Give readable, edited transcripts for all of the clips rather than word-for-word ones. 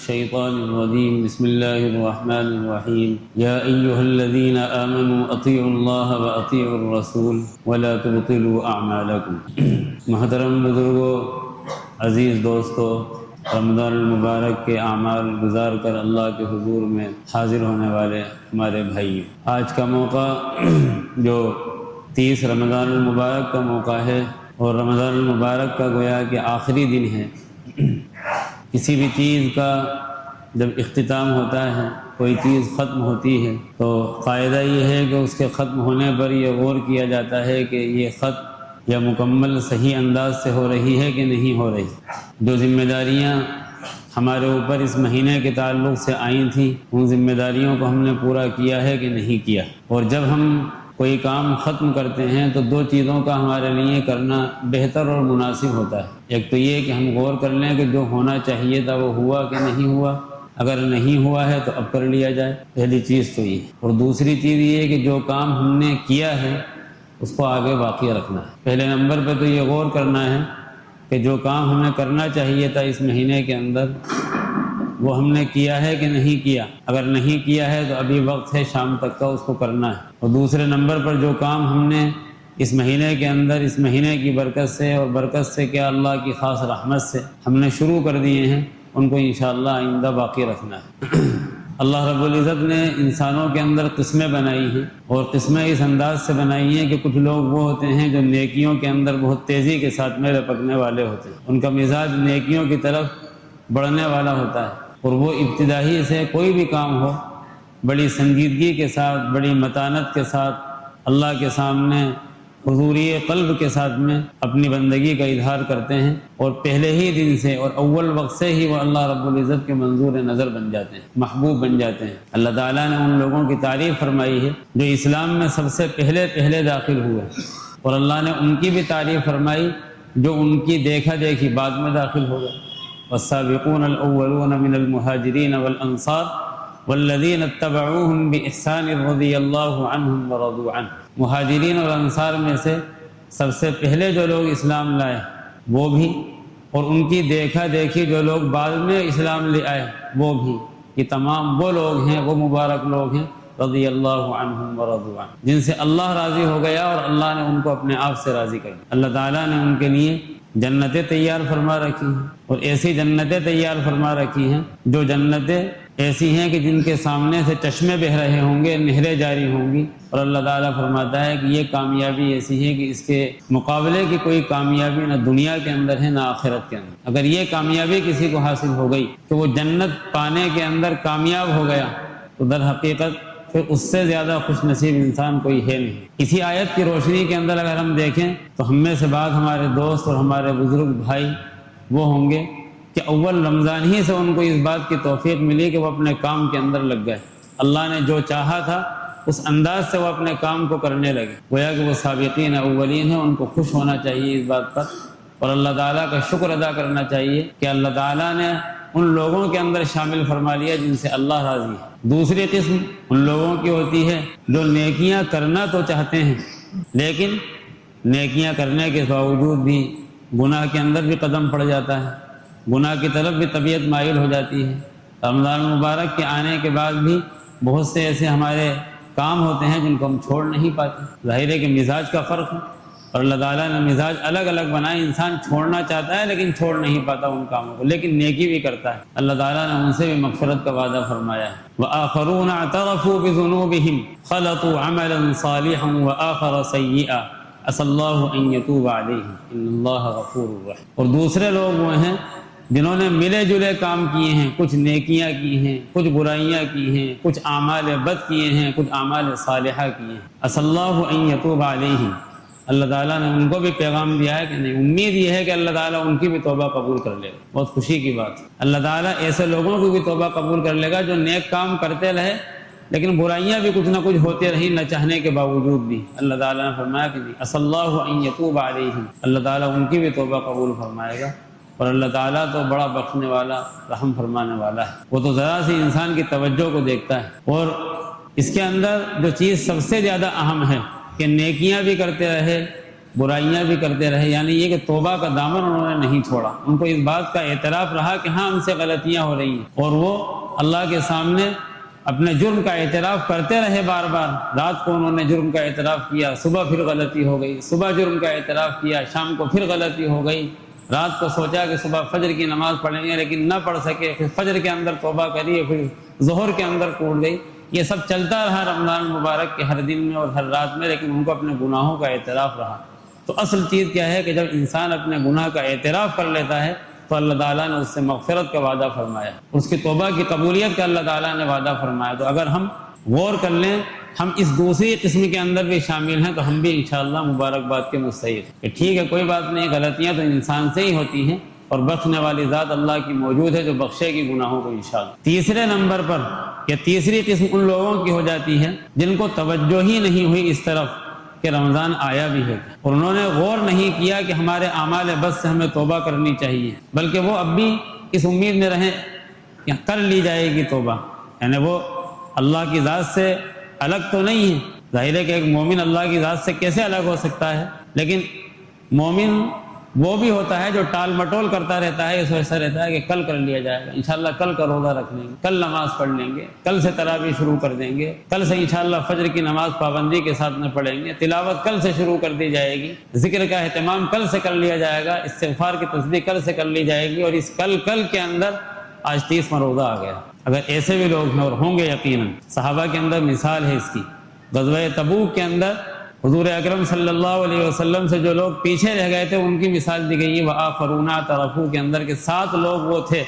الشيطان الرجيم بسم الله الرحمن الرحيم يا أيها الذين آمنوا أطيعوا الله وأطيعوا الرسول ولا تبطلوا أعمالكم۔ محترم بزرگوں، عزیز دوستو، رمضان المبارک کے اعمال گزار کر اللہ کے حضور میں حاضر ہونے والے ہمارے بھائی، آج کا موقع جو 30 رمضان المبارک کا موقع ہے اور رمضان المبارک کا گویا کہ آخری دن ہے۔ کسی بھی چیز کا جب اختتام ہوتا ہے، کوئی چیز ختم ہوتی ہے، تو قاعدہ یہ ہے کہ اس کے ختم ہونے پر یہ غور کیا جاتا ہے کہ یہ ختم یا مکمل صحیح انداز سے ہو رہی ہے کہ نہیں ہو رہی۔ جو ذمہ داریاں ہمارے اوپر اس مہینے کے تعلق سے آئی تھیں، ان ذمہ داریوں کو ہم نے پورا کیا ہے کہ نہیں کیا۔ اور جب ہم کوئی کام ختم کرتے ہیں تو 2 چیزوں کا ہمارے لیے کرنا بہتر اور مناسب ہوتا ہے۔ ایک تو یہ کہ ہم غور کر لیں کہ جو ہونا چاہیے تھا وہ ہوا کہ نہیں ہوا، اگر نہیں ہوا ہے تو اب کر لیا جائے، پہلی چیز تو یہ۔ اور دوسری چیز یہ ہے کہ جو کام ہم نے کیا ہے اس کو آگے باقی رکھنا ہے۔ پہلے نمبر پہ تو یہ غور کرنا ہے کہ جو کام ہمیں کرنا چاہیے تھا اس مہینے کے اندر وہ ہم نے کیا ہے کہ نہیں کیا۔ اگر نہیں کیا ہے تو ابھی وقت ہے شام تک کا اس کو کرنا ہے۔ اور دوسرے نمبر پر جو کام ہم نے اس مہینے کے اندر، اس مہینے کی برکت سے اور برکت سے کیا اللہ کی خاص رحمت سے ہم نے شروع کر دیے ہیں، ان کو انشاءاللہ آئندہ باقی رکھنا ہے۔ اللہ رب العزت نے انسانوں کے اندر قسمیں بنائی ہیں، اور قسمیں اس انداز سے بنائی ہیں کہ کچھ لوگ وہ ہوتے ہیں جو نیکیوں کے اندر بہت تیزی کے ساتھ میں لپکنے والے ہوتے ہیں، ان کا مزاج نیکیوں کی طرف بڑھنے والا ہوتا ہے، اور وہ ابتدائی سے کوئی بھی کام ہو بڑی سنجیدگی کے ساتھ، بڑی متانت کے ساتھ اللہ کے سامنے حضوری قلب کے ساتھ میں اپنی بندگی کا اظہار کرتے ہیں، اور پہلے ہی دن سے اور اول وقت سے ہی وہ اللہ رب العزت کے منظور نظر بن جاتے ہیں، محبوب بن جاتے ہیں۔ اللہ تعالیٰ نے ان لوگوں کی تعریف فرمائی ہے جو اسلام میں سب سے پہلے داخل ہوئے، اور اللہ نے ان کی بھی تعریف فرمائی جو ان کی دیکھا دیکھی بعد میں داخل ہو گئے۔ والسابقون الاولون من المہاجرین والانصار والذین اتبعوهم بإحسان رضی اللہ عنہم ورضوا عنہ۔ مہاجرین اور انصار میں سے سب سے پہلے جو لوگ اسلام لائے وہ بھی، اور ان کی دیکھا دیکھی جو لوگ بعد میں اسلام لے آئے وہ بھی، یہ تمام وہ لوگ ہیں، وہ مبارک لوگ ہیں رضی اللہ عنہم ورضوا عنہ، جن سے اللہ راضی ہو گیا اور اللہ نے ان کو اپنے آپ سے راضی کر دیا۔ اللہ تعالیٰ نے ان کے لیے جنتیں تیار فرما رکھی ہیں، اور ایسی جنتیں تیار فرما رکھی ہیں جو جنتیں ایسی ہیں کہ جن کے سامنے سے چشمے بہہ رہے ہوں گے، نہریں جاری ہوں گی، اور اللہ تعالیٰ فرماتا ہے کہ یہ کامیابی ایسی ہے کہ اس کے مقابلے کی کوئی کامیابی نہ دنیا کے اندر ہے نہ آخرت کے اندر۔ اگر یہ کامیابی کسی کو حاصل ہو گئی کہ وہ جنت پانے کے اندر کامیاب ہو گیا، تو در حقیقت پھر اس سے زیادہ خوش نصیب انسان کوئی ہے نہیں۔ اسی آیت کی روشنی کے اندر اگر ہم دیکھیں تو ہم میں سے بعض ہمارے دوست اور ہمارے بزرگ بھائی وہ ہوں گے کہ اول رمضان ہی سے ان کو اس بات کی توفیق ملی کہ وہ اپنے کام کے اندر لگ گئے، اللہ نے جو چاہا تھا اس انداز سے وہ اپنے کام کو کرنے لگے۔ گویا کہ وہ سابقین اولین ہیں، ان کو خوش ہونا چاہیے اس بات پر، اور اللہ تعالیٰ کا شکر ادا کرنا چاہیے کہ اللہ تعالیٰ نے ان لوگوں کے اندر شامل فرما لیا جن سے اللہ راضی ہے۔ دوسری قسم ان لوگوں کی ہوتی ہے جو نیکیاں کرنا تو چاہتے ہیں، لیکن نیکیاں کرنے کے باوجود بھی گناہ کے اندر بھی قدم پڑ جاتا ہے، گناہ کی طرف بھی طبیعت مائل ہو جاتی ہے۔ رمضان المبارک کے آنے کے بعد بھی بہت سے ایسے ہمارے کام ہوتے ہیں جن کو ہم چھوڑ نہیں پاتے۔ ظاہر ہے کہ مزاج کا فرق ہے، اور اللہ تعالیٰ نے مزاج الگ الگ بنائے، انسان چھوڑنا چاہتا ہے لیکن چھوڑ نہیں پاتا ان کاموں کو، لیکن نیکی بھی کرتا ہے۔ اللہ تعالیٰ نے ان سے بھی مغفرت کا وعدہ فرمایا ہے۔ وآخرون اعترفوا بذنوبهم خلطوا عملا صالحا وآخر سیئا عسى اللہ ان یتوب علیہم ان اللہ غفور رحیم۔ اور دوسرے لوگ وہ ہیں جنہوں نے ملے جلے کام کیے ہیں، کچھ نیکیاں کی ہیں، کچھ برائیاں کی ہیں، کچھ اعمال بد کیے ہیں، کچھ اعمال صالحہ کیے ہیں۔ عسى اللہ ان یتوب علیہم، اللہ تعالیٰ نے ان کو بھی پیغام دیا ہے کہ نہیں، امید یہ ہے کہ اللہ تعالیٰ ان کی بھی توبہ قبول کر لے گا۔ بہت خوشی کی بات ہے، اللہ تعالیٰ ایسے لوگوں کی بھی توبہ قبول کر لے گا جو نیک کام کرتے رہے لیکن برائیاں بھی کچھ نہ کچھ ہوتی رہی نہ چاہنے کے باوجود بھی۔ اللہ تعالیٰ نے فرمایا کہ عسى اللہ ان یتوب علیہم، اللہ تعالیٰ ان کی بھی توبہ قبول فرمائے گا، اور اللہ تعالیٰ تو بڑا بخشنے والا، رحم فرمانے والا ہے۔ وہ تو ذرا سی انسان کی توجہ کو دیکھتا ہے، اور اس کے اندر جو چیز سب سے زیادہ اہم ہے کہ نیکیاں بھی کرتے رہے، برائیاں بھی کرتے رہے، یعنی یہ کہ توبہ کا دامن انہوں نے نہیں چھوڑا، ان کو اس بات کا اعتراف رہا کہ ہاں ان سے غلطیاں ہو رہی ہیں، اور وہ اللہ کے سامنے اپنے جرم کا اعتراف کرتے رہے بار بار۔ رات کو انہوں نے جرم کا اعتراف کیا، صبح پھر غلطی ہو گئی، صبح جرم کا اعتراف کیا، شام کو پھر غلطی ہو گئی، رات کو سوچا کہ صبح فجر کی نماز پڑھیں گے لیکن نہ پڑھ سکے، پھر فجر کے اندر توبہ کری، پھر ظہر کے اندر ٹوٹ گئی۔ یہ سب چلتا رہا رمضان مبارک کے ہر دن میں اور ہر رات میں، لیکن ان کو اپنے گناہوں کا اعتراف رہا۔ تو اصل چیز کیا ہے کہ جب انسان اپنے گناہ کا اعتراف کر لیتا ہے تو اللہ تعالیٰ نے اس سے مغفرت کا وعدہ فرمایا، اس کی توبہ کی قبولیت کا اللہ تعالیٰ نے وعدہ فرمایا۔ تو اگر ہم غور کر لیں، ہم اس دوسری قسم کے اندر بھی شامل ہیں، تو ہم بھی انشاءاللہ مبارکباد کے مستحق ہیں کہ ٹھیک ہے، کوئی بات نہیں، غلطیاں تو انسان سے ہی ہوتی ہیں اور بخشنے والی ذات اللہ کی موجود ہے جو بخشے گی گناہوں کو انشاءاللہ۔ تیسرے نمبر پر یا تیسری قسم ان لوگوں کی ہو جاتی ہے جن کو توجہ ہی نہیں ہوئی اس طرف کہ رمضان آیا بھی ہے، اور انہوں نے غور نہیں کیا کہ ہمارے اعمال بس سے ہمیں توبہ کرنی چاہیے، بلکہ وہ اب بھی اس امید میں رہیں کہ کر لی جائے گی توبہ، یعنی وہ اللہ کی ذات سے الگ تو نہیں ہے۔ ظاہر ہے کہ ایک مومن اللہ کی ذات سے کیسے الگ ہو سکتا ہے، لیکن مومن وہ بھی ہوتا ہے جو ٹال مٹول کرتا رہتا ہے، یہ سوچتا رہتا ہے کہ کل کر لیا جائے گا، انشاءاللہ کل کا روزہ رکھ لیں گے، کل نماز پڑھ لیں گے، کل سے تراویح شروع کر دیں گے، کل سے انشاءاللہ فجر کی نماز پابندی کے ساتھ میں پڑھیں گے، تلاوت کل سے شروع کر دی جائے گی، ذکر کا اہتمام کل سے کر لیا جائے گا، استغفار کی تسبیح کل سے کر لی جائے گی، اور اس کل کے اندر آج 30واں روزہ آ گیا۔ اگر ایسے بھی لوگ ہیں اور ہوں گے یقیناً، صحابہ کے اندر مثال ہے اس کی۔ غزوہ تبوک کے اندر حضور اکرم صلی اللہ علیہ وسلم سے جو لوگ پیچھے رہ گئے تھے ان کی مثال دی گئی ہے۔ وآخرون اعترفوا کے اندر کے 7 لوگ وہ تھے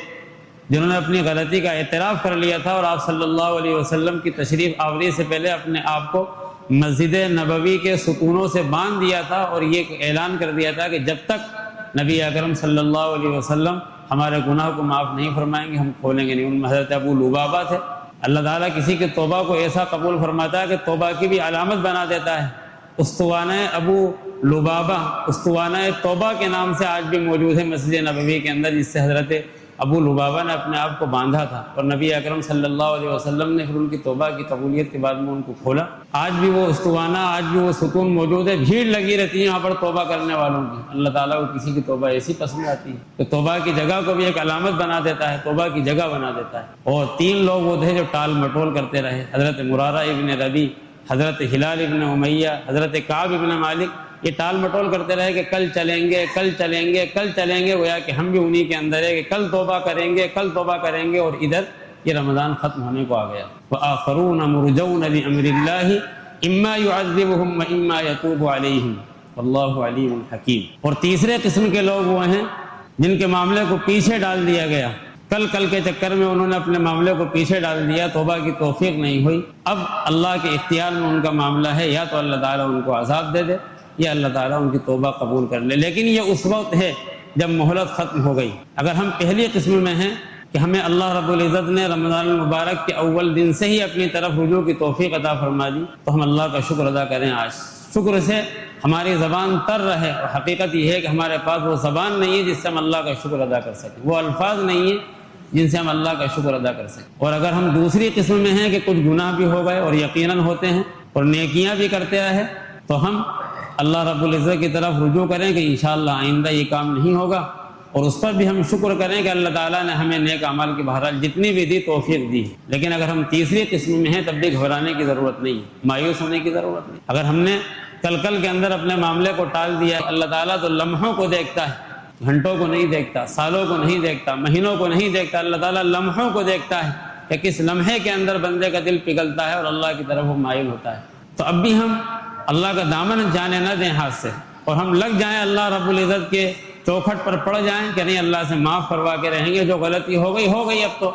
جنہوں نے اپنی غلطی کا اعتراف کر لیا تھا، اور آپ صلی اللہ علیہ وسلم کی تشریف آوری سے پہلے اپنے آپ کو مسجد نبوی کے ستونوں سے باندھ دیا تھا، اور یہ اعلان کر دیا تھا کہ جب تک نبی اکرم صلی اللہ علیہ وسلم ہمارے گناہ کو معاف نہیں فرمائیں گے ہم کھولیں گے نہیں۔ ان میں حضرت ابو لبابہ تھے۔ اللہ تعالیٰ کسی کی توبہ کو ایسا قبول فرماتا ہے کہ توبہ کی بھی علامت بنا دیتا ہے۔ استوانہ ابو لبابہ، استوانہ توبہ کے نام سے آج بھی موجود ہے مسجد نبوی کے اندر، جس سے حضرت ابو لبابہ نے اپنے آپ کو باندھا تھا، اور نبی اکرم صلی اللہ علیہ وسلم نے پھر ان کی توبہ کی قبولیت کے بعد میں ان کو کھولا۔ آج بھی وہ استوانہ، آج بھی وہ ستون موجود ہے، بھیڑ لگی رہتی ہے یہاں پر توبہ کرنے والوں کی۔ اللہ تعالیٰ کو کسی کی توبہ ایسی پسند آتی ہے کہ توبہ کی جگہ کو بھی ایک علامت بنا دیتا ہے، توبہ کی جگہ بنا دیتا ہے۔ اور 3 لوگ وہ تھے جو ٹال مٹول کرتے رہے، حضرت مرارہ ابن ربیع، حضرت ہلال ابن امیہ، حضرت کعب ابن مالک۔ یہ ٹال مٹول کرتے رہے کہ کل چلیں گے، کل چلیں گے، کل چلیں گے، گویا کہ ہم بھی انہی کے اندر ہے کہ کل توبہ کریں گے، کل توبہ کریں گے، اور ادھر یہ رمضان ختم ہونے کو آ گیا۔ وآخرون مرجون لأمر اللہ اما يعذبهم واما يتوب علیہم واللہ علیم حکیم۔ اور تیسرے قسم کے لوگ وہ ہیں جن کے معاملے کو پیچھے ڈال دیا گیا، کل کے چکر میں انہوں نے اپنے معاملے کو پیچھے ڈال دیا، توبہ کی توفیق نہیں ہوئی۔ اب اللہ کے اختیار میں ان کا معاملہ ہے، یا تو اللہ تعالیٰ ان کو عذاب دے دے یا اللہ تعالیٰ ان کی توبہ قبول کر لے، لیکن یہ اس وقت ہے جب مہلت ختم ہو گئی۔ اگر ہم پہلی قسم میں ہیں کہ ہمیں اللہ رب العزت نے رمضان المبارک کے اول دن سے ہی اپنی طرف رجوع کی توفیق عطا فرما دی، تو ہم اللہ کا شکر ادا کریں۔ آج شکر سے ہماری زبان تر رہے، اور حقیقت یہ ہے کہ ہمارے پاس وہ زبان نہیں ہے جس سے ہم اللہ کا شکر ادا کر سکیں، وہ الفاظ نہیں ہیں جن سے ہم اللہ کا شکر ادا کر سکیں۔ اور اگر ہم دوسری قسم میں ہیں کہ کچھ گناہ بھی ہو گئے اور یقیناً ہوتے ہیں، اور نیکیاں بھی کرتے رہے، تو ہم اللہ رب العزت کی طرف رجوع کریں کہ انشاءاللہ آئندہ یہ کام نہیں ہوگا، اور اس پر بھی ہم شکر کریں کہ اللہ تعالیٰ نے ہمیں نیک اعمال کی بہرحال جتنی بھی دی توفیق دی۔ لیکن اگر ہم تیسری قسم میں ہیں تب بھی گھبرانے کی ضرورت نہیں، مایوس ہونے کی ضرورت نہیں۔ اگر ہم نے کل کے اندر اپنے معاملے کو ٹال دیا، اللہ تعالیٰ تو لمحوں کو دیکھتا ہے، گھنٹوں کو نہیں دیکھتا، سالوں کو نہیں دیکھتا، مہینوں کو نہیں دیکھتا، اللہ تعالیٰ لمحوں کو دیکھتا ہے کہ کس لمحے کے اندر بندے کا دل پگھلتا ہے اور اللہ کی طرف وہ مائل ہوتا ہے۔ تو اب بھی ہم اللہ کا دامن جانے نہ دیں ہاتھ سے، اور ہم لگ جائیں اللہ رب العزت کے چوکھٹ پر پڑ جائیں کہ نہیں اللہ سے معاف کروا کے رہیں گے، جو غلطی ہو گئی اب تو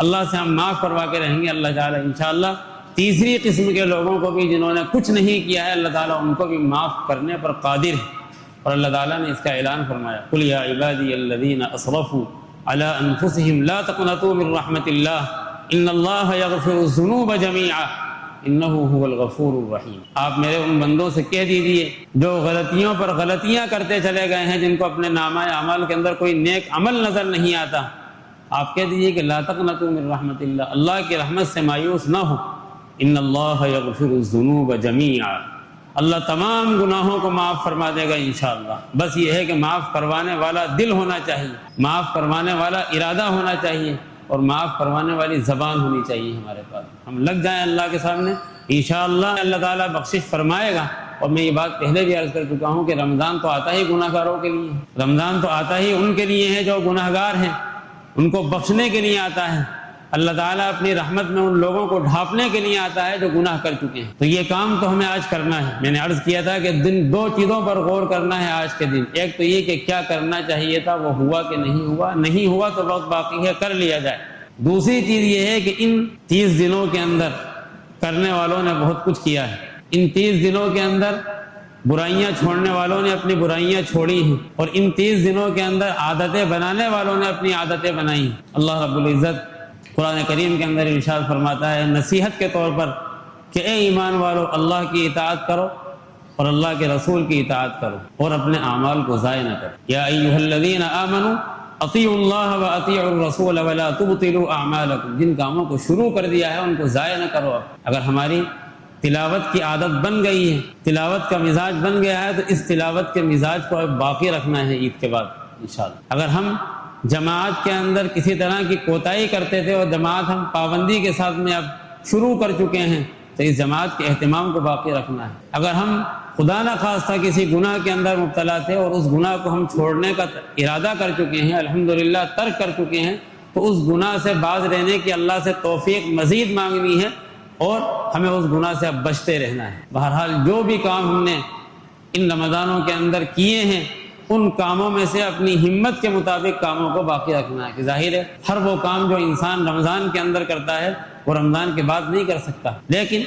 اللہ سے ہم معاف کروا کے رہیں گے۔ اللہ تعالیٰ انشاءاللہ تیسری قسم کے لوگوں کو بھی جنہوں نے کچھ نہیں کیا ہے، اللہ تعالیٰ ان کو بھی معاف کرنے پر قادر ہے، اور اللہ تعالیٰ نے اس کا اعلان فرمایا، قل یا عبادی الذین اسرفوا علی انفسہم لا تقنطوا من رحمت اللہ ان اللہ یغفر الذنوب جمیعا انہ هو الغفور الرحیم۔ آپ میرے ان بندوں سے کہہ دیجئے جو غلطیوں پر غلطیاں کرتے چلے گئے ہیں، جن کو اپنے نامہ اعمال کے اندر کوئی نیک عمل نظر نہیں آتا، آپ کہہ دیجئے کہ لا تقنطوا من رحمت اللہ، اللہ کی رحمت سے مایوس نہ ہو، ان اللہ یغفر الذنوب جمیعا، اللہ تمام گناہوں کو معاف فرما دے گا انشاءاللہ۔ بس یہ ہے کہ معاف کروانے والا دل ہونا چاہیے، معاف کروانے والا ارادہ ہونا چاہیے، اور معاف کروانے والی زبان ہونی چاہیے ہمارے پاس۔ ہم لگ جائیں اللہ کے سامنے، انشاءاللہ اللہ تعالیٰ بخشش فرمائے گا۔ اور میں یہ بات پہلے بھی عرض کر چکا ہوں کہ رمضان تو آتا ہی گناہ گاروں کے لیے، رمضان تو آتا ہی ان کے لیے ہے جو گناہ گار ہیں، ان کو بخشنے کے لیے آتا ہے۔ اللہ تعالیٰ اپنی رحمت میں ان لوگوں کو ڈھانپنے کے لیے آتا ہے جو گناہ کر چکے ہیں۔ تو یہ کام تو ہمیں آج کرنا ہے۔ میں نے عرض کیا تھا کہ دو چیزوں پر غور کرنا ہے آج کے دن۔ ایک تو یہ کہ کیا کرنا چاہیے تھا وہ ہوا کہ نہیں ہوا، نہیں ہوا تو وقت باقی ہے، کر لیا جائے۔ دوسری چیز یہ ہے کہ ان 30 دنوں کے اندر کرنے والوں نے بہت کچھ کیا ہے۔ ان 30 دنوں کے اندر برائیاں چھوڑنے والوں نے اپنی برائیاں چھوڑی ہیں، اور ان 30 دنوں کے اندر عادتیں بنانے والوں نے اپنی عادتیں بنائی ہیں۔ اللہ رب العزت قرآن کریم کے اندر ارشاد فرماتا ہے نصیحت کے طور پر کہ اے ایمان والو، اللہ کی اطاعت کرو اور اللہ کے رسول کی اطاعت کرو، اور اپنے اعمال کو ضائع نہ کرو۔ یا ایھا الذین آمنوا اطیعوا اللہ واطیعوا الرسول ولا تبطلوا اعمالکم۔ جن کاموں کو شروع کر دیا ہے ان کو ضائع نہ کرو۔ اگر ہماری تلاوت کی عادت بن گئی ہے، تلاوت کا مزاج بن گیا ہے، تو اس تلاوت کے مزاج کو اب باقی رکھنا ہے عید کے بعد انشاءاللہ۔ اگر ہم جماعت کے اندر کسی طرح کی کوتاہی کرتے تھے اور جماعت ہم پابندی کے ساتھ میں اب شروع کر چکے ہیں، تو اس جماعت کے اہتمام کو باقی رکھنا ہے۔ اگر ہم خدا نہ خواستہ کسی گناہ کے اندر مبتلا تھے اور اس گناہ کو ہم چھوڑنے کا ارادہ کر چکے ہیں، الحمدللہ ترک کر چکے ہیں، تو اس گناہ سے باز رہنے کی اللہ سے توفیق مزید مانگنی ہے، اور ہمیں اس گناہ سے اب بچتے رہنا ہے۔ بہرحال جو بھی کام ہم نے ان رمضانوں کے اندر کیے ہیں، ان کاموں میں سے اپنی ہمت کے مطابق کاموں کو باقی رکھنا ہے۔ کہ ظاہر ہے ہر وہ کام جو انسان رمضان کے اندر کرتا ہے وہ رمضان کے بعد نہیں کر سکتا، لیکن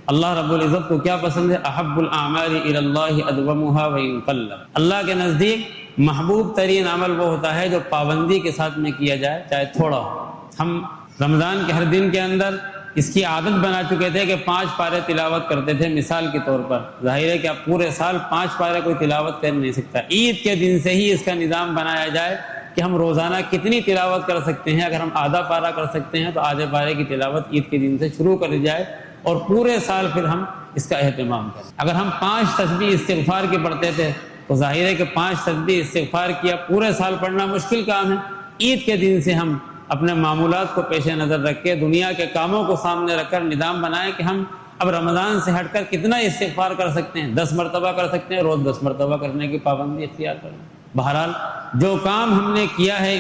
اللہ رب العزت کو کیا پسند ہے؟ احب الاعمال الی اللہ ادومها وان قل۔ اللہ کے نزدیک محبوب ترین عمل وہ ہوتا ہے جو پابندی کے ساتھ میں کیا جائے، چاہے تھوڑا ہو۔ ہم رمضان کے ہر دن کے اندر اس کی عادت بنا چکے تھے کہ 5 پارے تلاوت کرتے تھے مثال کے طور پر۔ ظاہر ہے کہ اب پورے سال 5 پارے کوئی تلاوت کر نہیں سکتا۔ عید کے دن سے ہی اس کا نظام بنایا جائے کہ ہم روزانہ کتنی تلاوت کر سکتے ہیں۔ اگر ہم آدھا پارہ کر سکتے ہیں تو آدھے پارے کی تلاوت عید کے دن سے شروع کر جائے، اور پورے سال پھر ہم اس کا اہتمام کریں۔ اگر ہم 5 تسبیح استغفار کی پڑھتے تھے تو ظاہر ہے کہ 5 تسبیح استغفار کیا پورے سال پڑھنا مشکل کام ہے۔ عید کے دن سے ہم اپنے معمولات کو پیش نظر رکھ کے، دنیا کے کاموں کو سامنے رکھ کر نظام بنائیں کہ ہم اب رمضان سے ہٹ کر کتنا استغفار کر سکتے ہیں۔ 10 مرتبہ کر سکتے ہیں، روز 10 مرتبہ کرنے کی پابندی اختیار کریں۔ بہرحال جو کام ہم نے کیا ہے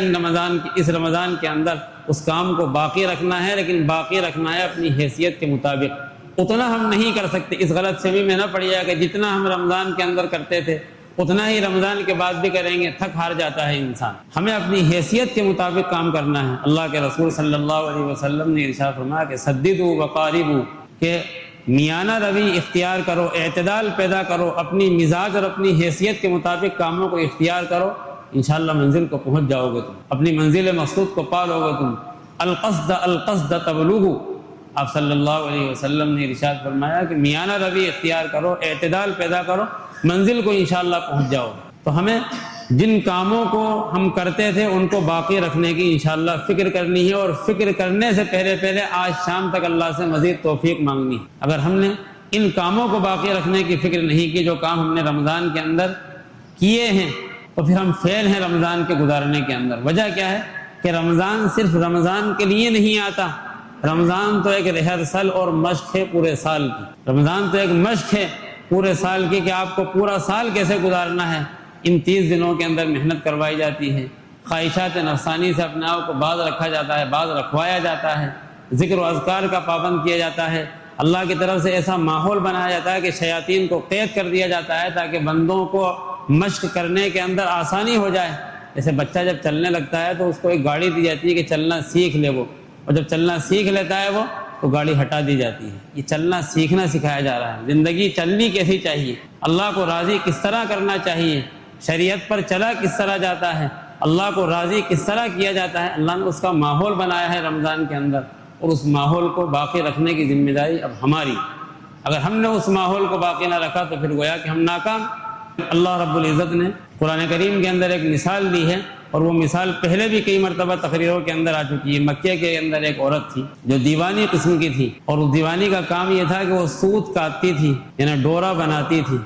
اس رمضان کے اندر، اس کام کو باقی رکھنا ہے، لیکن باقی رکھنا ہے اپنی حیثیت کے مطابق۔ اتنا ہم نہیں کر سکتے، اس غلط فہمی میں نہ پڑیے کہ جتنا ہم رمضان کے اندر کرتے تھے اتنا ہی رمضان کے بعد بھی کریں گے، تھک ہار جاتا ہے انسان۔ ہمیں اپنی حیثیت کے مطابق کام کرنا ہے۔ اللہ کے رسول صلی اللہ علیہ وسلم نے ارشاد فرمایا کہ سددوا وقاربوا، کہ میانہ روی اختیار کرو، اعتدال پیدا کرو، اپنی مزاج اور اپنی حیثیت کے مطابق کاموں کو اختیار کرو، انشاءاللہ منزل کو پہنچ جاؤ گے تم، اپنی منزل مقصود کو پا لو گے تم۔ القصد تبلغوا، آپ صلی اللہ علیہ وسلم نے ارشاد فرمایا کہ میانہ روی اختیار کرو، اعتدال پیدا کرو، منزل کو انشاءاللہ پہنچ جاؤ۔ تو ہمیں جن کاموں کو ہم کرتے تھے ان کو باقی رکھنے کی انشاءاللہ فکر کرنی ہے، اور فکر کرنے سے پہلے آج شام تک اللہ سے مزید توفیق مانگنی ہے۔ اگر ہم نے ان کاموں کو باقی رکھنے کی فکر نہیں کی جو کام ہم نے رمضان کے اندر کیے ہیں، تو پھر ہم فیل ہیں رمضان کے گزارنے کے اندر۔ وجہ کیا ہے کہ رمضان صرف رمضان کے لیے نہیں آتا، رمضان تو ایک ریہرسل اور مشق ہے پورے سال کی۔ رمضان تو ایک مشق ہے پورے سال کی کہ آپ کو پورا سال کیسے گزارنا ہے۔ ان 30 دنوں کے اندر محنت کروائی جاتی ہے، خواہشات نفسانی سے اپنے آپ کو باز رکھا جاتا ہے، باز رکھوایا جاتا ہے، ذکر و اذکار کا پابند کیا جاتا ہے، اللہ کی طرف سے ایسا ماحول بنایا جاتا ہے کہ شیاطین کو قید کر دیا جاتا ہے تاکہ بندوں کو مشق کرنے کے اندر آسانی ہو جائے۔ جیسے بچہ جب چلنے لگتا ہے تو اس کو ایک گاڑی دی جاتی ہے کہ چلنا سیکھ لے وہ، اور جب چلنا سیکھ لیتا ہے وہ تو گاڑی ہٹا دی جاتی ہے۔ یہ چلنا سیکھنا سکھایا جا رہا ہے۔ زندگی چلنی کیسی چاہیے، اللہ کو راضی کس طرح کرنا چاہیے، شریعت پر چلا کس طرح جاتا ہے، اللہ کو راضی کس طرح کیا جاتا ہے، اللہ نے اس کا ماحول بنایا ہے رمضان کے اندر، اور اس ماحول کو باقی رکھنے کی ذمہ داری اب ہماری۔ اگر ہم نے اس ماحول کو باقی نہ رکھا تو پھر گویا کہ ہم ناکام۔ اللہ رب العزت نے قرآن کریم کے اندر ایک مثال دی ہے اور وہ مثال پہلے بھی کئی مرتبہ تقریروں کے اندر آ چکی ہے۔ مکے کے اندر ایک عورت تھی جو دیوانی قسم کی تھی، اور اس دیوانی کا کام یہ تھا کہ وہ سوت کاٹتی تھی، یعنی ڈورا بناتی تھی،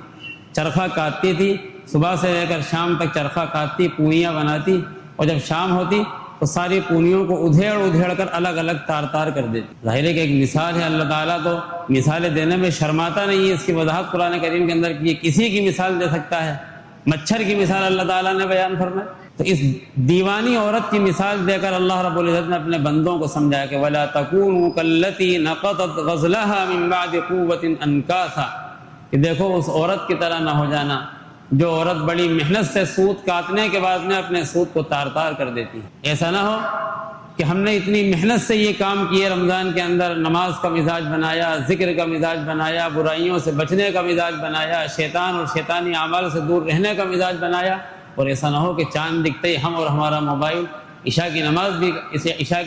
چرخہ کاٹتی تھی، صبح سے لے کر شام تک چرخہ کاٹتی، پونیاں بناتی، اور جب شام ہوتی تو ساری پونیوں کو ادھیڑ کر الگ الگ تار کر دیتی۔ ظاہر ہے کہ ایک مثال ہے، اللہ تعالیٰ تو مثالیں دینے میں شرماتا نہیں ہے، اس کی وضاحت قرآن کریم کے اندر کی، کسی کی مثال دے سکتا ہے۔ مچھر کی مثال اللہ تعالیٰ نے بیان فرمائی، تو اس دیوانی عورت کی مثال دے کر اللہ رب العزت نے اپنے بندوں کو سمجھایا کہ وَلَا تَكُونُوا كَالَّتِي نَقَضَتْ غَزْلَهَا مِن بَعْدِ قُوَّةٍ أَنْكَاثًا، کہ دیکھو اس عورت کی طرح نہ ہو جانا جو عورت بڑی محنت سے سوت کاٹنے کے بعد میں اپنے سوت کو تار کر دیتی ہے۔ ایسا نہ ہو کہ ہم نے اتنی محنت سے یہ کام کیے، رمضان کے اندر نماز کا مزاج بنایا، ذکر کا مزاج بنایا، برائیوں سے بچنے کا مزاج بنایا، شیطان اور شیطانی اعمال سے دور رہنے کا مزاج بنایا، اور ایسا نہ ہو کہ چاند دکھتے ہی ہم اور ہمارا موبائل عشاء کی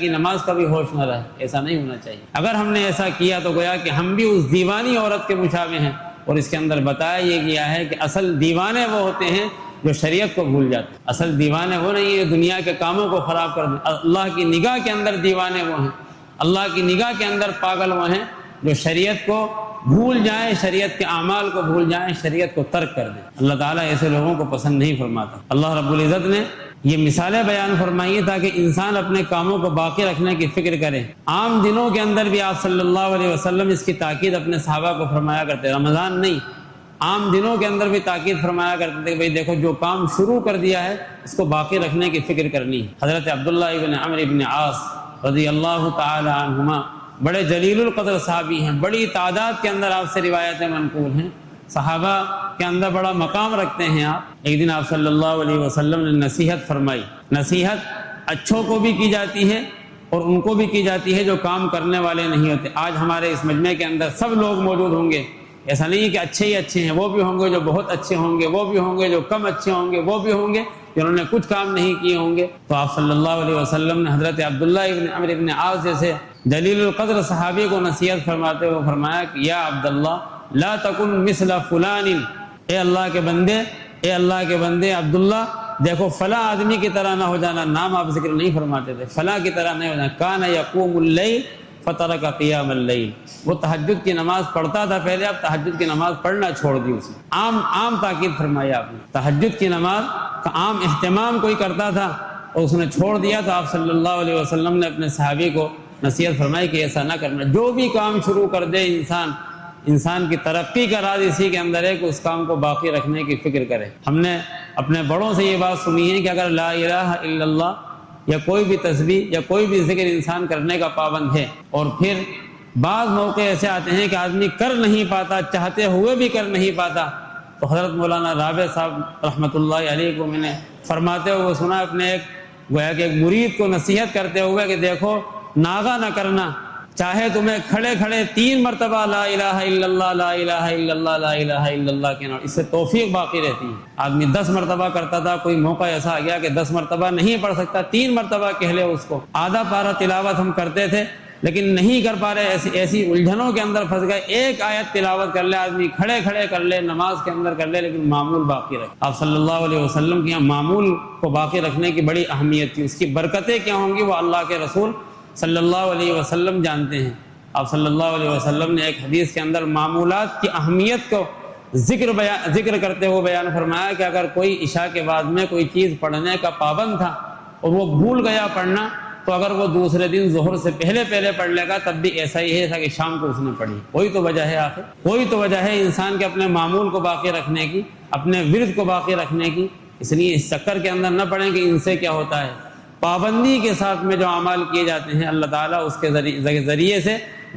نماز کا بھی ہوش نہ رہے۔ ایسا نہیں ہونا چاہیے۔ اگر ہم نے ایسا کیا تو گویا کہ ہم بھی اس دیوانی عورت کے مشابہ ہیں، اور اس کے اندر بتایا یہ گیا ہے کہ اصل دیوانے وہ ہوتے ہیں جو شریعت کو بھول جاتے ہیں۔ اصل دیوانے وہ نہیں ہے دنیا کے کاموں کو خراب کر دیں۔ اللہ کی نگاہ کے اندر دیوانے وہ ہیں، اللہ کی نگاہ کے اندر پاگل وہ ہیں جو شریعت کو بھول جائیں، شریعت کے اعمال کو بھول جائیں، شریعت کو ترک کر دیں۔ اللہ تعالیٰ ایسے لوگوں کو پسند نہیں فرماتا۔ اللہ رب العزت نے یہ مثالیں بیان فرمائی ہیں تاکہ انسان اپنے کاموں کو باقی رکھنے کی فکر کرے۔ عام دنوں کے اندر بھی آپ صلی اللہ علیہ وسلم اس کی تاکید اپنے صحابہ کو فرمایا کرتے، رمضان نہیں، عام دنوں کے اندر بھی تاکید فرمایا کرتے تھے کہ بھئی دیکھو جو کام شروع کر دیا ہے اس کو باقی رکھنے کی فکر کرنی ہے۔ حضرت عبداللہ ابن عمرو ابن عاص رضی اللہ تعالی عنہما بڑے جلیل القدر صحابی ہیں، بڑی تعداد کے اندر آپ سے روایتیں منقول ہیں، صحابہ کے اندر بڑا مقام رکھتے ہیں آپ۔ ایک دن آپ صلی اللہ علیہ وسلم نے نصیحت فرمائی۔ نصیحت اچھوں کو بھی کی جاتی ہے اور ان کو بھی کی جاتی ہے جو کام کرنے والے نہیں ہوتے۔ آج ہمارے اس مجمع کے اندر سب لوگ موجود ہوں گے، ایسا نہیں ہے کہ اچھے ہی اچھے ہیں، وہ بھی ہوں گے جو بہت اچھے ہوں گے، وہ بھی ہوں گے جو کم اچھے ہوں گے، وہ بھی ہوں گے جنہوں نے کچھ کام نہیں کیے ہوں گے۔ تو آپ صلی اللہ علیہ وسلم نے حضرت عبداللہ ابن عمرو ابن عاص جیسے جلیل القدر صحابی کو نصیحت فرماتے ہوئے فرمایا کہ یا عبداللہ لا تکن مثل فلان، اے اللہ کے بندے عبداللہ دیکھو فلاں آدمی کی طرح نہ ہو جانا، نام آپ ذکر نہیں فرماتے تھے، فلاں کی طرح نہیں ہو جانا، کان یقوم اللیل فترک قیام اللیل، وہ تہجد کی نماز پڑھتا تھا پہلے، اب تہجد کی نماز پڑھنا چھوڑ دی اس نے۔ عام تاکید فرمایا آپ نے، تہجد کی نماز کا عام اہتمام کوئی کرتا تھا اور اس نے چھوڑ دیا، تو آپ صلی اللہ علیہ وسلم نے اپنے صحابی کو نصیحت فرمائی کہ ایسا نہ کرنا۔ جو بھی کام شروع کر دے انسان کی ترقی کا راز اسی کے اندر ہے کہ اس کام کو باقی رکھنے کی فکر کرے۔ ہم نے اپنے بڑوں سے یہ بات سنی ہے کہ اگر لا الہ الا اللہ یا کوئی بھی تسبیح یا کوئی بھی ذکر انسان کرنے کا پابند ہے، اور پھر بعض موقع ایسے آتے ہیں کہ آدمی کر نہیں پاتا، چاہتے ہوئے بھی کر نہیں پاتا، تو حضرت مولانا رابع صاحب رحمۃ اللہ علیہ کو میں نے فرماتے ہوئے سنا، اپنے گویا کہ ایک مرید کو نصیحت کرتے ہوئے کہ دیکھو ناغہ نہ کرنا، چاہے تمہیں کھڑے 3 مرتبہ لا الہ الا اللہ لا الہ الا اللہ لا الہ الا اللہ کہنا، اس سے توفیق باقی رہتی ہے۔ آدمی 10 مرتبہ کرتا تھا، کوئی موقع ایسا آ گیا کہ 10 مرتبہ نہیں پڑھ سکتا، 3 مرتبہ کہہ لے اس کو۔ آدھا پارہ تلاوت ہم کرتے تھے لیکن نہیں کر پا رہے، ایسی الجھنوں کے اندر پھنس گئے، ایک آیت تلاوت کر لے آدمی، کھڑے کر لے، نماز کے اندر کر لے، لیکن معمول باقی رکھے۔ آپ صلی اللہ علیہ وسلم کے یہاں معمول کو باقی رکھنے کی بڑی اہمیت تھی، اس کی برکتیں کیا ہوں گی وہ اللہ کے رسول صلی اللہ علیہ وسلم جانتے ہیں۔ آپ صلی اللہ علیہ وسلم نے ایک حدیث کے اندر معمولات کی اہمیت کو ذکر کرتے ہوئے بیان فرمایا کہ اگر کوئی عشاء کے بعد میں کوئی چیز پڑھنے کا پابند تھا اور وہ بھول گیا پڑھنا، تو اگر وہ دوسرے دن ظہر سے پہلے پڑھ لے گا تب بھی ایسا ہی ہے جیسا کہ شام کو اس نے پڑھی۔ کوئی تو وجہ ہے، آخر کوئی تو وجہ ہے انسان کے اپنے معمول کو باقی رکھنے کی، اپنے ورد کو باقی رکھنے کی۔ اس لیے اس چکر کے اندر نہ پڑھیں کہ ان سے کیا ہوتا ہے۔ پابندی کے ساتھ میں جو اعمال کیے جاتے ہیں اللہ تعالیٰ اس کے ذریعے سے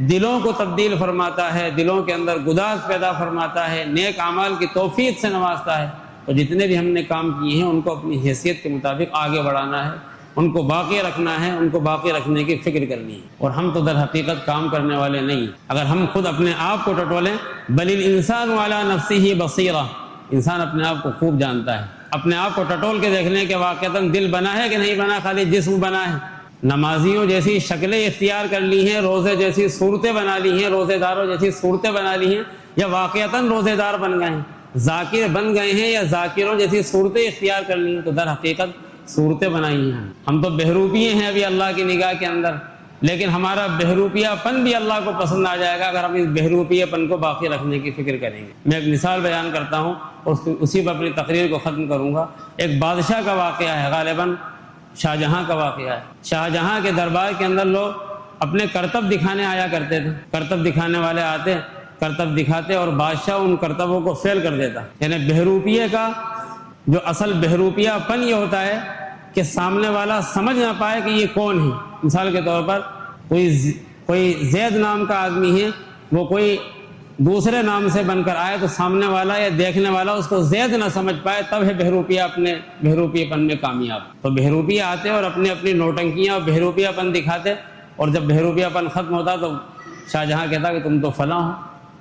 دلوں کو تبدیل فرماتا ہے، دلوں کے اندر گداز پیدا فرماتا ہے، نیک اعمال کی توفیق سے نوازتا ہے۔ اور جتنے بھی ہم نے کام کیے ہیں ان کو اپنی حیثیت کے مطابق آگے بڑھانا ہے، ان کو باقی رکھنا ہے، ان کو باقی رکھنے کی فکر کرنی ہے۔ اور ہم تو در حقیقت کام کرنے والے نہیں۔ اگر ہم خود اپنے آپ کو ٹٹولیں، بل الانسان علی نفسہ بصیرہ، انسان اپنے آپ کو خوب جانتا ہے۔ اپنے آپ کو ٹٹول کے دیکھنے کے واقعتاً دل بنا ہے کہ نہیں بنا، خالی جسم بنا ہے۔ نمازیوں جیسی شکلیں اختیار کر لی ہیں، روزے جیسی صورتیں بنا لی ہیں، روزے داروں جیسی صورتیں بنا لی ہیں، یا واقعتاً روزے دار بن گئے ہیں، ذاکر بن گئے ہیں، یا ذاکروں جیسی صورتیں اختیار کر لی ہیں، تو در حقیقت صورتیں بنائی ہیں. ہم تو بہروپیے ہیں ابھی اللہ کی نگاہ کے اندر، لیکن ہمارا بہروپیہ پن بھی اللہ کو پسند آ جائے گا اگر ہم اس بہروپیہ پن کو باقی رکھنے کی فکر کریں گے. میں ایک مثال بیان کرتا ہوں اور اسی پر اپنی تقریر کو ختم کروں گا. ایک بادشاہ کا واقعہ ہے، غالباً شاہجہاں کا واقعہ ہے. شاہجہاں کے دربار کے اندر لوگ اپنے کرتب دکھانے آیا کرتے تھے. کرتب دکھانے والے آتے، کرتب دکھاتے اور بادشاہ ان کرتبوں کو فیل کر دیتا. یعنی بہروپیے کا جو اصل بہروپیہ پن یہ ہوتا ہے کہ سامنے والا سمجھ نہ پائے کہ یہ کون ہے. مثال کے طور پر کوئی زید نام کا آدمی ہے، وہ کوئی دوسرے نام سے بن کر آئے تو سامنے والا یا دیکھنے والا اس کو زید نہ سمجھ پائے، تب ہے بہروپیہ اپنے بہروپیہ پن میں کامیاب. تو بہروپیہ آتے اور اپنی نوٹنکیاں اور بہروپیہ پن دکھاتے، اور جب بہروپیہ پن ختم ہوتا تو شاہجہاں کہتا کہ تم تو فلاں ہو،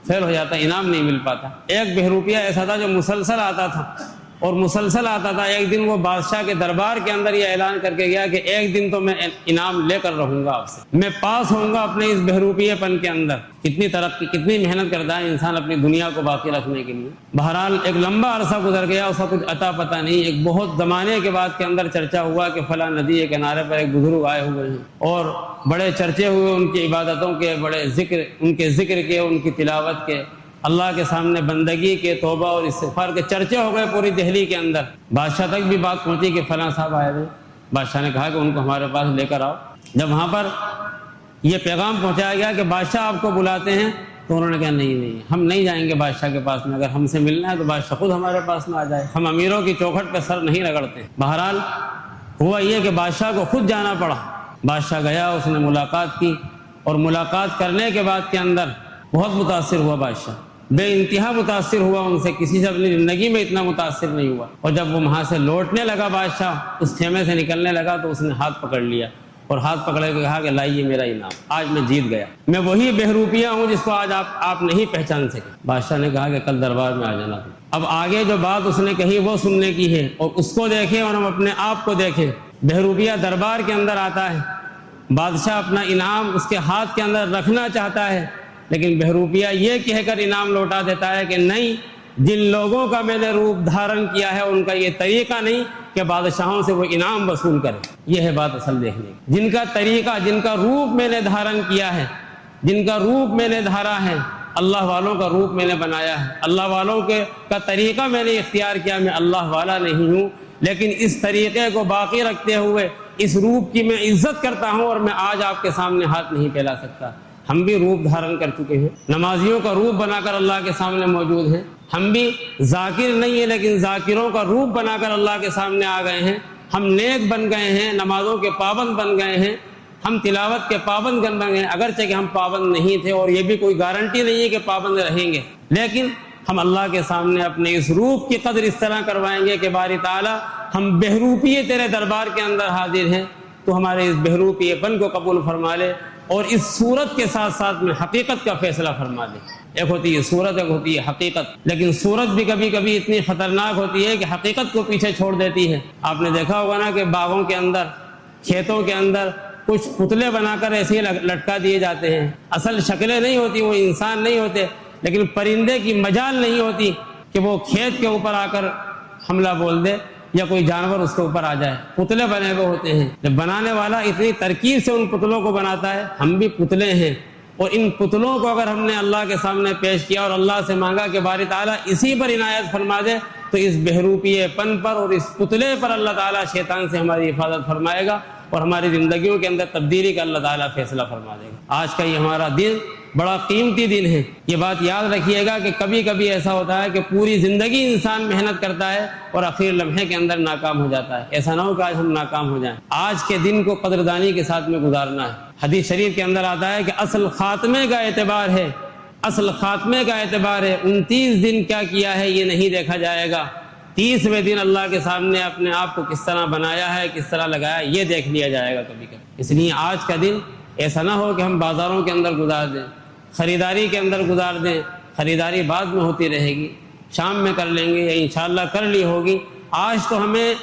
فیل ہو جاتا، انعام نہیں مل پاتا. ایک بہروپیہ ایسا تھا جو مسلسل آتا تھا اور مسلسل آتا تھا. ایک دن وہ بادشاہ کے دربار کے اندر یہ اعلان کر کے گیا کہ ایک دن تو میں انعام لے کر رہوں گا آپ سے، میں پاس ہوں گا اپنے اس بہروپیہ پن کے اندر. کتنی ترقی، کتنی محنت کرتا ہے انسان اپنی دنیا کو باقی رکھنے کے لیے. بہرحال ایک لمبا عرصہ گزر گیا، اس کا کچھ عطا پتہ نہیں. ایک بہت زمانے کے بعد کے اندر چرچا ہوا کہ فلاں ندی کے کنارے پر ایک بزرگ آئے ہوئے ہیں اور بڑے چرچے ہوئے ان کی عبادتوں کے، بڑے ان کے ذکر کے، ان کی تلاوت کے، اللہ کے سامنے بندگی کے، توبہ اور استغفار کے چرچے ہو گئے پوری دہلی کے اندر. بادشاہ تک بھی بات پہنچی کہ فلاں صاحب آئے ہوئے. بادشاہ نے کہا کہ ان کو ہمارے پاس لے کر آؤ. جب وہاں پر یہ پیغام پہنچایا گیا کہ بادشاہ آپ کو بلاتے ہیں تو انہوں نے کہا نہیں ہم نہیں جائیں گے بادشاہ کے پاس میں، اگر ہم سے ملنا ہے تو بادشاہ خود ہمارے پاس میں آ جائے، ہم امیروں کی چوکھٹ پہ سر نہیں رگڑتے. بہرحال ہوا یہ کہ بادشاہ کو خود جانا پڑا. بادشاہ گیا، اس نے ملاقات کی اور ملاقات کرنے کے بعد کے اندر بہت متاثر ہوا. بادشاہ بے انتہا متاثر ہوا ان سے، کسی سے اپنی زندگی میں اتنا متاثر نہیں ہوا. اور جب وہ وہاں سے لوٹنے لگا، بادشاہ اس خیمے سے نکلنے لگا تو اس نے ہاتھ پکڑ لیا اور ہاتھ پکڑ کے کہا کہ لائیے میرا انعام، آج میں جیت گیا، میں وہی بہروپیہ ہوں جس کو آج آپ نہیں پہچان سکے. بادشاہ نے کہا کہ کل دربار میں آ جانا. اب آگے جو بات اس نے کہی وہ سننے کی ہے، اور اس کو دیکھیں اور ہم اپنے آپ کو دیکھیں. بہروپیہ دربار کے اندر آتا ہے، بادشاہ اپنا انعام اس کے ہاتھ کے اندر رکھنا چاہتا ہے، لیکن بہروپیہ یہ کہہ کر انعام لوٹا دیتا ہے کہ نہیں، جن لوگوں کا میں نے روپ دھارن کیا ہے ان کا یہ طریقہ نہیں کہ بادشاہوں سے وہ انعام وصول کرے. یہ ہے بات اصل دیکھنے کی. جن کا طریقہ، جن کا روپ میں نے دھارن کیا ہے، جن کا روپ میں نے دھارا ہے، اللہ والوں کا روپ میں نے بنایا ہے، اللہ والوں کا طریقہ میں نے اختیار کیا. میں اللہ والا نہیں ہوں، لیکن اس طریقے کو باقی رکھتے ہوئے اس روپ کی میں عزت کرتا ہوں اور میں آج آپ کے سامنے ہاتھ نہیں پھیلا سکتا. ہم بھی روپ دھارن کر چکے ہیں، نمازیوں کا روپ بنا کر اللہ کے سامنے موجود ہیں. ہم بھی ذاکر نہیں ہیں لیکن ذاکروں کا روپ بنا کر اللہ کے سامنے آ گئے ہیں. ہم نیک بن گئے ہیں، نمازوں کے پابند بن گئے ہیں، ہم تلاوت کے پابند بن گئے ہیں. اگرچہ کہ ہم پابند نہیں تھے اور یہ بھی کوئی گارنٹی نہیں ہے کہ پابند رہیں گے، لیکن ہم اللہ کے سامنے اپنے اس روپ کی قدر اس طرح کروائیں گے کہ باری تعالیٰ ہم بہروپیے تیرے دربار کے اندر حاضر ہیں، تو ہمارے اس بہروپیے پن کو قبول فرما لے اور اس صورت کے ساتھ ساتھ میں حقیقت کا فیصلہ فرما دے. ایک ہوتی ہے صورت، ایک ہوتی ہے حقیقت. لیکن صورت بھی کبھی کبھی اتنی خطرناک ہوتی ہے کہ حقیقت کو پیچھے چھوڑ دیتی ہے. آپ نے دیکھا ہوگا نا کہ باغوں کے اندر، کھیتوں کے اندر کچھ پتلے بنا کر ایسے ہی لٹکا دیے جاتے ہیں. اصل شکلیں نہیں ہوتی، وہ انسان نہیں ہوتے، لیکن پرندے کی مجال نہیں ہوتی کہ وہ کھیت کے اوپر آ کر حملہ بول دے یا کوئی جانور اس کے اوپر آ جائے. پتلے بنے ہوئے ہوتے ہیں. جب بنانے والا اتنی ترکیب سے ان پتلوں کو بناتا ہے، ہم بھی پتلے ہیں، اور ان پتلوں کو اگر ہم نے اللہ کے سامنے پیش کیا اور اللہ سے مانگا کہ باری تعالیٰ اسی پر عنایت فرما دے، تو اس بہروپیے پن پر اور اس پتلے پر اللہ تعالیٰ شیطان سے ہماری حفاظت فرمائے گا اور ہماری زندگیوں کے اندر تبدیلی کا اللہ تعالیٰ فیصلہ فرما دے گا. آج کا یہ ہمارا دن بڑا قیمتی دن ہے. یہ بات یاد رکھیے گا کہ کبھی کبھی ایسا ہوتا ہے کہ پوری زندگی انسان محنت کرتا ہے اور آخر لمحے کے اندر ناکام ہو جاتا ہے. ایسا نہ ہو کہ آج ہم ناکام ہو جائیں. آج کے دن کو قدردانی کے ساتھ میں گزارنا ہے. حدیث شریف کے اندر آتا ہے کہ اصل خاتمے کا اعتبار ہے، اصل خاتمے کا اعتبار ہے. 29 دن کیا کیا ہے یہ نہیں دیکھا جائے گا، 30ویں دن اللہ کے سامنے اپنے آپ کو کس طرح بنایا ہے، کس طرح لگایا ہے، یہ دیکھ لیا جائے گا کبھی کبھی. اس لیے آج کا دن ایسا نہ ہو کہ ہم بازاروں کے اندر گزار دیں، خریداری کے اندر گزار دیں. خریداری بعد میں ہوتی رہے گی، شام میں کر لیں گے یا انشاءاللہ کر لی ہوگی. آج تو ہمیں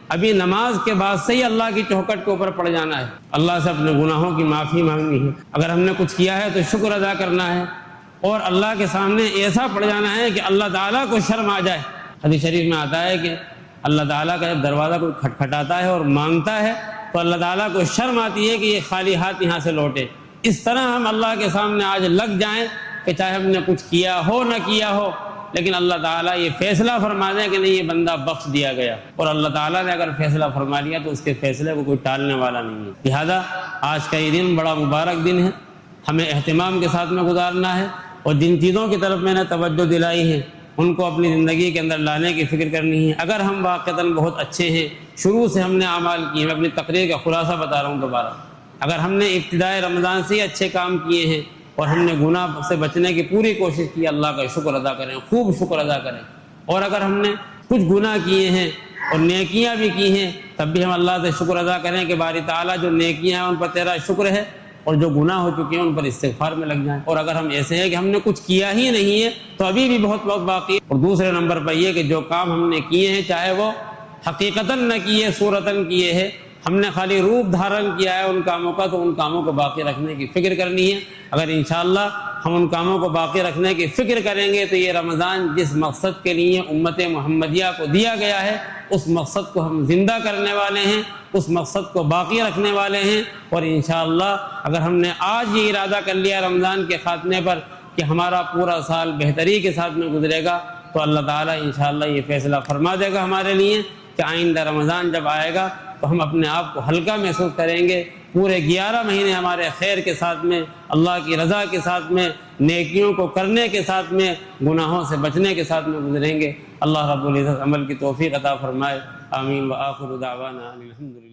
ابھی نماز کے بعد سے ہی اللہ کی چوکھٹ کے اوپر پڑ جانا ہے، اللہ سے اپنے گناہوں کی معافی مانگنی ہے. اگر ہم نے کچھ کیا ہے تو شکر ادا کرنا ہے اور اللہ کے سامنے ایسا پڑ جانا ہے کہ اللہ تعالیٰ کو شرم آ جائے. حدیث شریف میں آتا ہے کہ اللہ تعالیٰ کا جب دروازہ کوئی کھٹکھٹاتا ہے اور مانگتا ہے تو اللہ تعالیٰ کو شرم آتی ہے کہ یہ خالی ہاتھ یہاں سے لوٹے۔ اس طرح ہم اللہ کے سامنے آج لگ جائیں کہ چاہے ہم نے کچھ کیا ہو نہ کیا ہو، لیکن اللہ تعالیٰ یہ فیصلہ فرما دے کہ نہیں، یہ بندہ بخش دیا گیا، اور اللہ تعالیٰ نے اگر فیصلہ فرما لیا تو اس کے فیصلے کو کوئی ٹالنے والا نہیں ہے۔ لہذا آج کا یہ دن بڑا مبارک دن ہے، ہمیں اہتمام کے ساتھ میں گزارنا ہے، اور جن چیزوں کی طرف میں نے توجہ دلائی ہے ان کو اپنی زندگی کے اندر لانے کی فکر کرنی ہے۔ اگر ہم واقعتاً بہت اچھے ہیں، شروع سے ہم نے اعمال کیے ہیں، میں اپنی تقریر کا خلاصہ بتا رہا ہوں دوبارہ، اگر ہم نے ابتدائے رمضان سے ہی اچھے کام کیے ہیں اور ہم نے گناہ سے بچنے کی پوری کوشش کی، اللہ کا شکر ادا کریں، خوب شکر ادا کریں۔ اور اگر ہم نے کچھ گناہ کیے ہیں اور نیکیاں بھی کی ہیں، تب بھی ہم اللہ سے شکر ادا کریں کہ باری تعالیٰ جو نیکیاں ہیں ان پر تیرا شکر ہے، اور جو گناہ ہو چکے ہیں ان پر استغفار میں لگ جائیں۔ اور اگر ہم ایسے ہیں کہ ہم نے کچھ کیا ہی نہیں ہے تو ابھی بھی بہت وقت باقی ہے۔ اور دوسرے نمبر پر یہ کہ جو کام ہم نے کیے ہیں، چاہے وہ حقیقتاً نہ کیے، صورتاً کیے ہیں، ہم نے خالی روپ دھارن کیا ہے ان کاموں کا، تو ان کاموں کو باقی رکھنے کی فکر کرنی ہے۔ اگر انشاءاللہ ہم ان کاموں کو باقی رکھنے کی فکر کریں گے تو یہ رمضان جس مقصد کے لیے امت محمدیہ کو دیا گیا ہے، اس مقصد کو ہم زندہ کرنے والے ہیں، اس مقصد کو باقی رکھنے والے ہیں۔ اور انشاءاللہ اگر ہم نے آج یہ ارادہ کر لیا رمضان کے خاتمے پر کہ ہمارا پورا سال بہتری کے ساتھ میں گزرے گا، تو اللہ تعالیٰ انشاءاللہ یہ فیصلہ فرما دے گا ہمارے لیے کہ آئندہ رمضان جب آئے گا تو ہم اپنے آپ کو ہلکا محسوس کریں گے، پورے 11 مہینے ہمارے خیر کے ساتھ میں، اللہ کی رضا کے ساتھ میں، نیکیوں کو کرنے کے ساتھ میں، گناہوں سے بچنے کے ساتھ میں گزریں گے۔ اللہ رب العزت عمل کی توفیق عطا فرمائے، آمین۔ وآخر دعوانا الحمدللہ۔